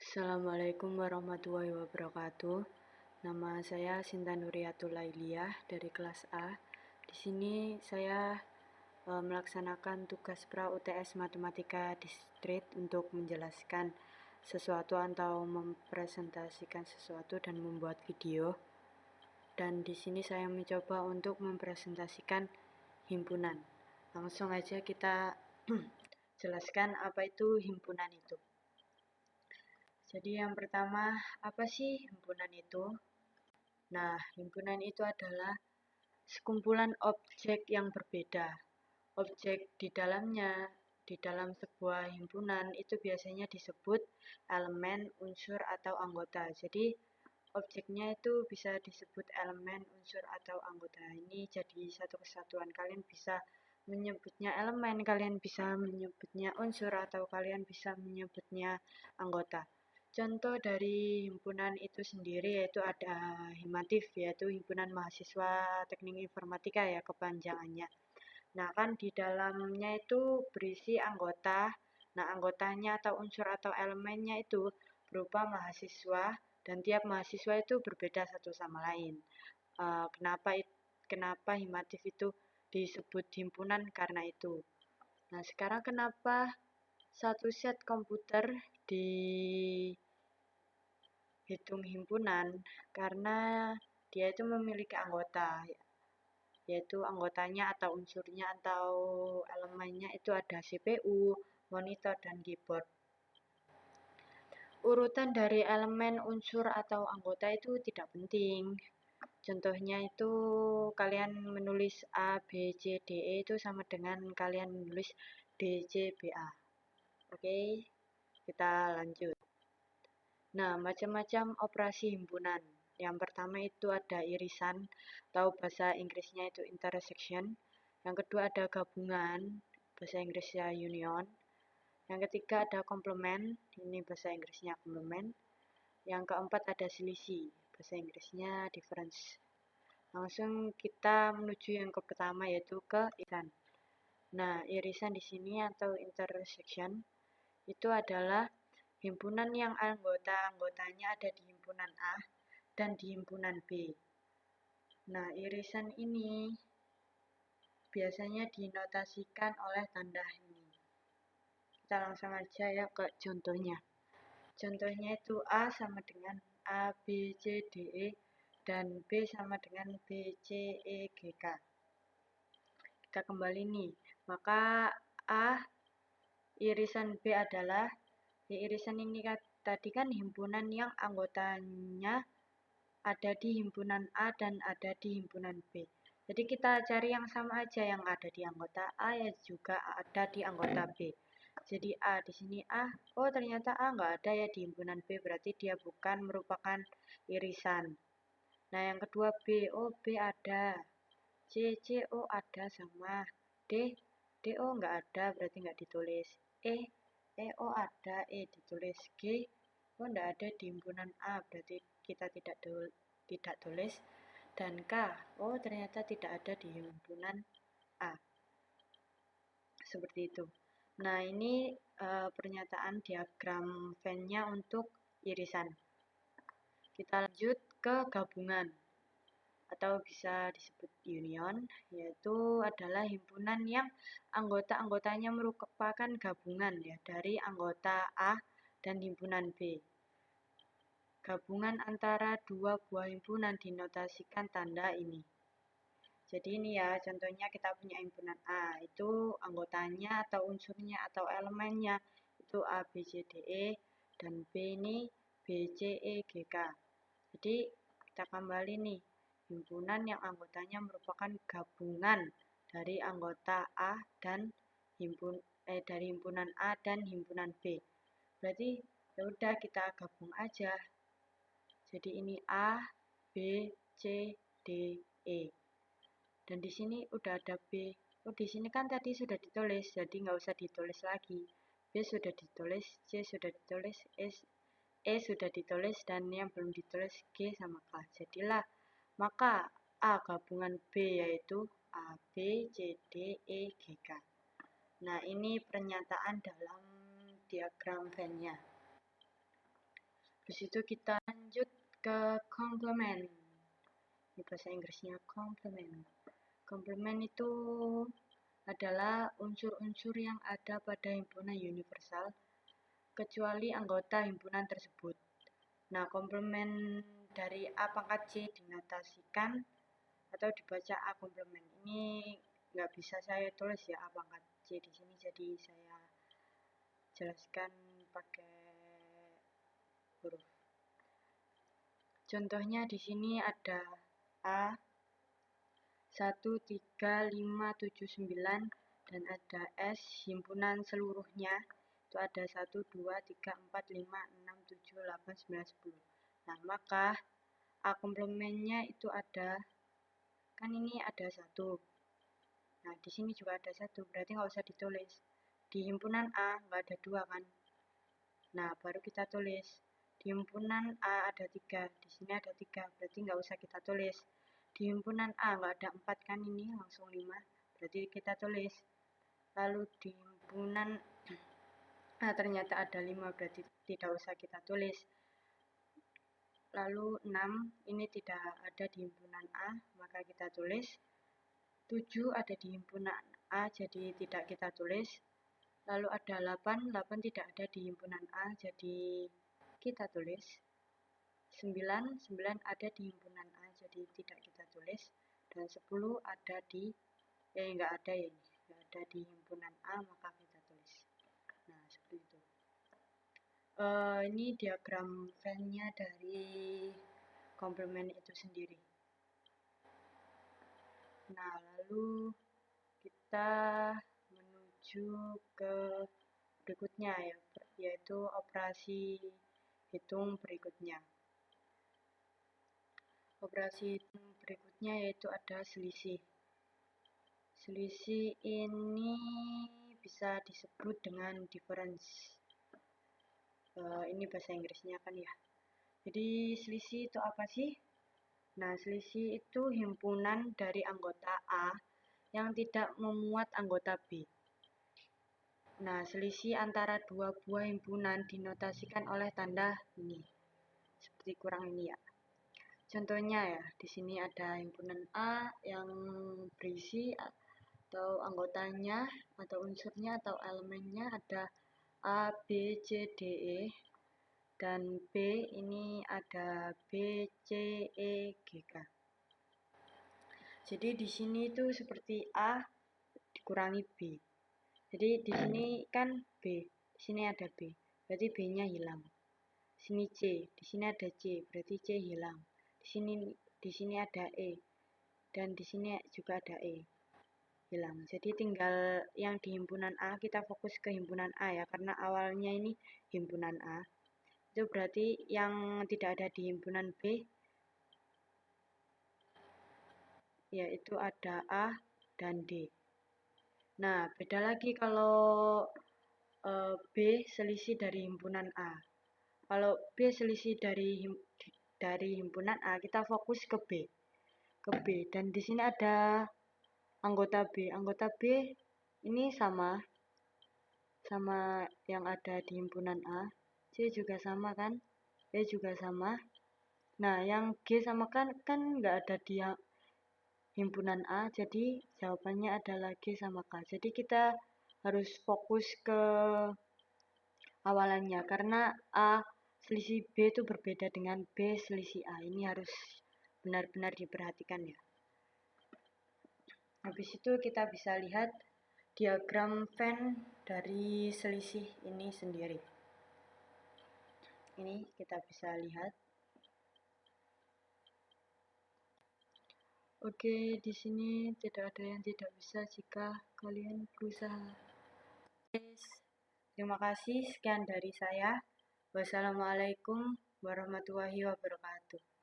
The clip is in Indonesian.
Assalamualaikum warahmatullahi wabarakatuh. Nama saya Sinta Nuriatul Lailiyah dari kelas A. Di sini saya melaksanakan tugas pra UTS Matematika Distrit untuk menjelaskan sesuatu atau mempresentasikan sesuatu dan membuat video. Dan di sini saya mencoba untuk mempresentasikan himpunan. Langsung aja kita jelaskan apa itu himpunan itu. Jadi yang pertama, apa sih himpunan itu? Nah, himpunan itu adalah sekumpulan objek yang berbeda. Objek di dalamnya, di dalam sebuah himpunan itu biasanya disebut elemen, unsur, atau anggota. Jadi, objeknya itu bisa disebut elemen, unsur, atau anggota. Ini jadi satu kesatuan. Kalian bisa menyebutnya elemen, kalian bisa menyebutnya unsur, atau kalian bisa menyebutnya anggota. Contoh dari himpunan itu sendiri yaitu ada Himatif, yaitu Himpunan Mahasiswa Teknik Informatika ya kepanjangannya. Nah kan di dalamnya itu berisi anggota. Nah anggotanya atau unsur atau elemennya itu berupa mahasiswa dan tiap mahasiswa itu berbeda satu sama lain. Kenapa Himatif itu disebut himpunan karena itu. Nah sekarang kenapa satu set komputer dihitung himpunan? Karena dia itu memiliki anggota, yaitu anggotanya atau unsurnya atau elemennya itu ada CPU, monitor, dan keyboard. Urutan dari elemen, unsur, atau anggota itu tidak penting. Contohnya itu kalian menulis A, B, C, D, E itu sama dengan kalian menulis D, C, B, A. Oke, kita lanjut. Nah, macam-macam operasi himpunan. Yang pertama itu ada irisan, atau bahasa Inggrisnya itu intersection. Yang kedua ada gabungan, bahasa Inggrisnya union. Yang ketiga ada komplement, ini bahasa Inggrisnya komplement. Yang keempat ada selisih, bahasa Inggrisnya difference. Langsung kita menuju yang ke pertama yaitu ke irisan. Nah, irisan di sini atau intersection itu adalah himpunan yang anggota-anggotanya ada di himpunan A dan di himpunan B. Nah, irisan ini biasanya dinotasikan oleh tanda ini. Kita langsung aja ya ke contohnya. Contohnya itu A sama dengan A, B, C, D, E, dan B sama dengan B, C, E, G, K. Kita kembali nih, maka A irisan B adalah, irisan ini tadi kan himpunan yang anggotanya ada di himpunan A dan ada di himpunan B. Jadi kita cari yang sama aja, yang ada di anggota A ya juga ada di anggota B. Jadi A di sini A, oh ternyata A nggak ada ya di himpunan B, berarti dia bukan merupakan irisan. Nah yang kedua B, oh B ada. C, oh ada sama. D, oh nggak ada, berarti nggak ditulis. Oh ada, ditulis. G, oh nggak ada di himpunan A, berarti kita tidak tulis. Dan K, oh ternyata tidak ada di himpunan A. Seperti itu. Nah ini pernyataan diagram Venn-nya untuk irisan. Kita lanjut ke gabungan atau bisa disebut union, yaitu adalah himpunan yang anggota-anggotanya merupakan gabungan ya dari anggota A dan himpunan B. Gabungan antara dua buah himpunan dinotasikan tanda ini. Jadi ini ya contohnya kita punya himpunan A, itu anggotanya atau unsurnya atau elemennya itu A, B, C, D, E, dan B ini B, C, E, G, K. Jadi kita kembali nih, himpunan yang anggotanya merupakan gabungan dari anggota A dan dari himpunan A dan himpunan B. Berarti ya udah kita gabung aja. Jadi ini A, B, C, D, E. Dan di sini udah ada B. Oh, di sini kan tadi sudah ditulis, jadi nggak usah ditulis lagi. B sudah ditulis, C sudah ditulis, E sudah ditulis, dan yang belum ditulis G sama K. Jadilah, maka A gabungan B yaitu A, B, C, D, E, G, K. Nah, ini pernyataan dalam diagram Venn-nya. Habis itu kita lanjut ke komplement. Ini bahasa Inggrisnya komplement. Komplement itu adalah unsur-unsur yang ada pada himpunan universal kecuali anggota himpunan tersebut. Nah, komplement dari A pangkat C dinotasikan atau dibaca A komplement. Ini nggak bisa saya tulis ya A pangkat C di sini, jadi saya jelaskan pakai huruf. Contohnya di sini ada A 1, 3, 5, 7, 9 dan ada S himpunan seluruhnya itu ada 1, 2, 3, 4, 5, 6, 7, 8, 9, 10. Nah, maka A komplementnya itu ada, kan ini ada 1. Nah, di sini juga ada 1, berarti nggak usah ditulis. Di himpunan A nggak ada 2 kan? Nah, baru kita tulis. Di himpunan A ada 3, di sini ada 3, berarti nggak usah kita tulis. Di himpunan A nggak ada 4 kan, ini langsung 5, berarti kita tulis. Lalu di himpunan A ternyata ada 5, berarti tidak usah kita tulis. Lalu 6, ini tidak ada di himpunan A, maka kita tulis. 7 ada di himpunan A, jadi tidak kita tulis. Lalu ada 8, 8 tidak ada di himpunan A, jadi kita tulis. 9, 9 ada di himpunan A, jadi tidak kita tulis. Dan 10 ada di, nggak ada ya ini, nggak ada di himpunan A, maka kita tulis. Nah, seperti itu. Ini diagram Venn-nya dari komplement itu sendiri. Nah, lalu kita menuju ke berikutnya ya, yaitu operasi hitung berikutnya. Operasi hitung berikutnya yaitu ada selisih. Selisih ini bisa disebut dengan difference. Ini bahasa Inggrisnya kan ya. Jadi selisih itu apa sih? Nah, selisih itu himpunan dari anggota A yang tidak memuat anggota B. Nah, selisih antara dua buah himpunan dinotasikan oleh tanda ini. Seperti kurang ini ya. Contohnya ya, di sini ada himpunan A yang berisi atau anggotanya atau unsurnya atau elemennya ada A, B, C, D, E. Dan B ini ada B, C, E, G, K. Jadi di sini itu seperti A dikurangi B. Jadi di sini kan B, di sini ada B, berarti B-nya hilang. Di sini C, di sini ada C, berarti C hilang. Di sini ada E, dan di sini juga ada E, hilang. Jadi tinggal yang di himpunan A, kita fokus ke himpunan A ya, karena awalnya ini himpunan A. Itu berarti yang tidak ada di himpunan B, yaitu ada A dan D. Nah, beda lagi kalau B selisih dari himpunan A. Kalau B selisih dari himpunan A, kita fokus ke B. Dan di sini ada anggota B. Anggota B ini sama yang ada di himpunan A. C juga sama kan? E juga sama. Nah, yang G sama kan nggak ada di himpunan A, jadi jawabannya adalah G sama K. Jadi kita harus fokus ke awalannya, karena A selisih B itu berbeda dengan B selisih A. Ini harus benar-benar diperhatikan ya. Habis itu kita bisa lihat diagram Venn dari selisih ini sendiri. Ini kita bisa lihat. Oke, di sini tidak ada yang tidak bisa jika kalian berusaha. Terima kasih, sekian dari saya. Wassalamualaikum warahmatullahi wabarakatuh.